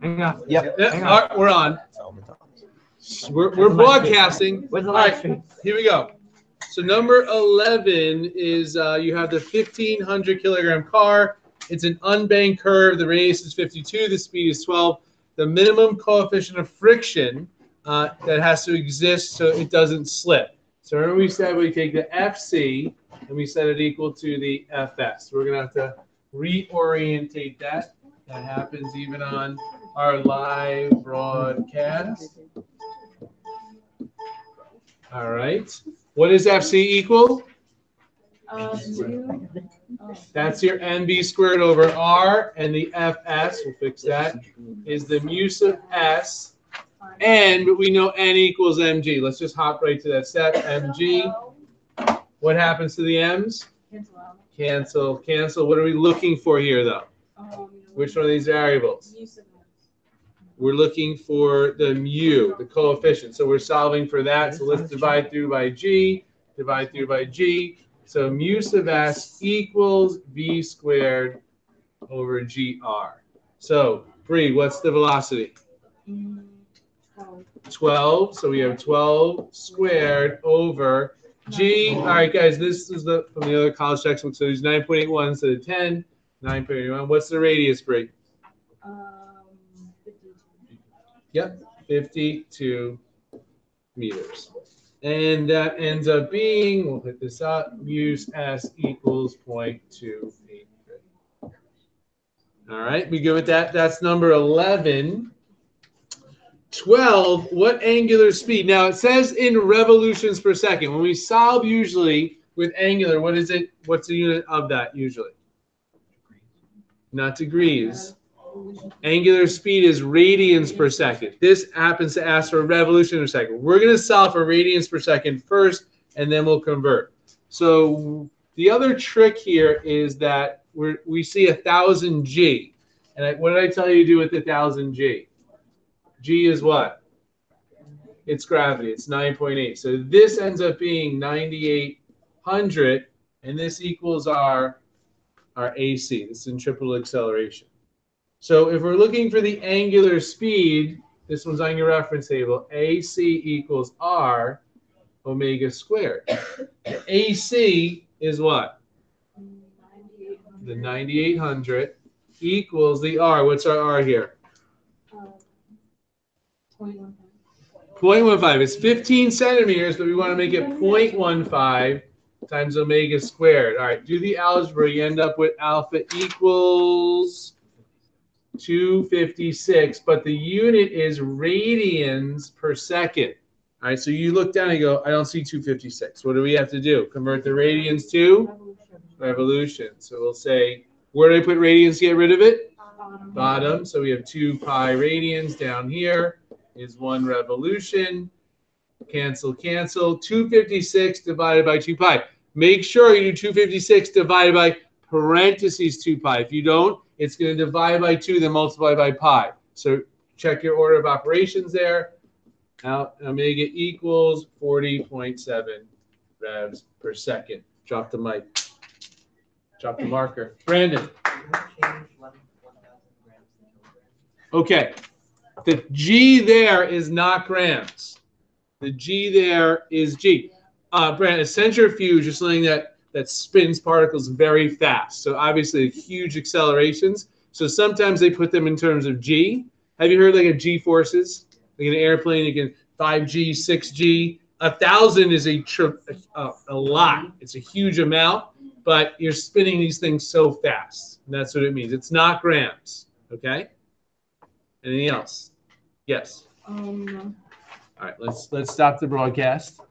Hang on. Yep. Hang on. All right, we're on. We're broadcasting. Where's the All live right, stream? here we go. So number 11 is you have the 1,500 kilogram car. It's an unbanked curve. The radius is 52. The speed is 12. The minimum coefficient of friction that has to exist so it doesn't slip. So remember we said we take the FC and we set it equal to the FS. We're going to have to reorientate that. That happens even on our live broadcast. All right. What does FC equal? That's your MB squared over R, and the FS, we'll fix that, is the mu sub S. And we know N equals mg. Let's just hop right to that step. Mg. What happens to the M's? Cancel. Cancel. What are we looking for here, though? Which one of these variables? We're looking for the mu, the coefficient. So we're solving for that. So let's divide through by G, divide through by G. So mu sub S equals V squared over GR. So, Bree, what's the velocity? 12. So we have 12 squared over G. All right, guys, this is from the other college textbook. So there's 9.81 instead of 10. 9.81. What's the radius, Bree? 52. Yep, 52 meters. And that ends up being, we'll hit this up, mu S equals 0.283. All right, we good with that? That's number 11. 12, what angular speed? Now, it says in revolutions per second. When we solve usually with angular, what is it? What's the unit of that usually? Not degrees. Angular speed is radians per second. This happens to ask for a revolution per second. We're going to solve for radians per second first, and then we'll convert. So the other trick here is that we see 1,000 G. And what did I tell you to do with 1,000 G? G is what? It's gravity. It's 9.8. So this ends up being 9,800, and this equals our AC, the centripetal acceleration. So if we're looking for the angular speed, this one's on your reference table, AC equals R omega squared. The AC is what? The 9,800 equals the R. What's our R here? 0.15. 0.15. It's 15 centimeters, but we want to make it 0.15 times omega squared. All right, do the algebra. You end up with alpha equals 256, but the unit is radians per second. All right, so you look down and go, I don't see 256. What do we have to do? Convert the radians to revolution. So we'll say, where do I put radians to get rid of it? Bottom. So we have 2 pi radians down here is 1 revolution. Cancel, cancel. 256 divided by 2 pi. Make sure you do 256 divided by parentheses 2 pi. If you don't, it's going to divide by 2, then multiply by pi. So check your order of operations there. Now, omega equals 40.7 revs per second. Drop the mic. Drop the marker. Brandon. Okay. The G there is not grams. The G there is G. Brandon, a centrifuge is something that spins particles very fast. So obviously huge accelerations. So sometimes they put them in terms of G. Have you heard like a G forces? Like an airplane, you can 5G, 6G. 1,000 is a lot. It's a huge amount, but you're spinning these things so fast. And that's what it means. It's not grams. Okay? Anything else? Yes. All right, let's stop the broadcast.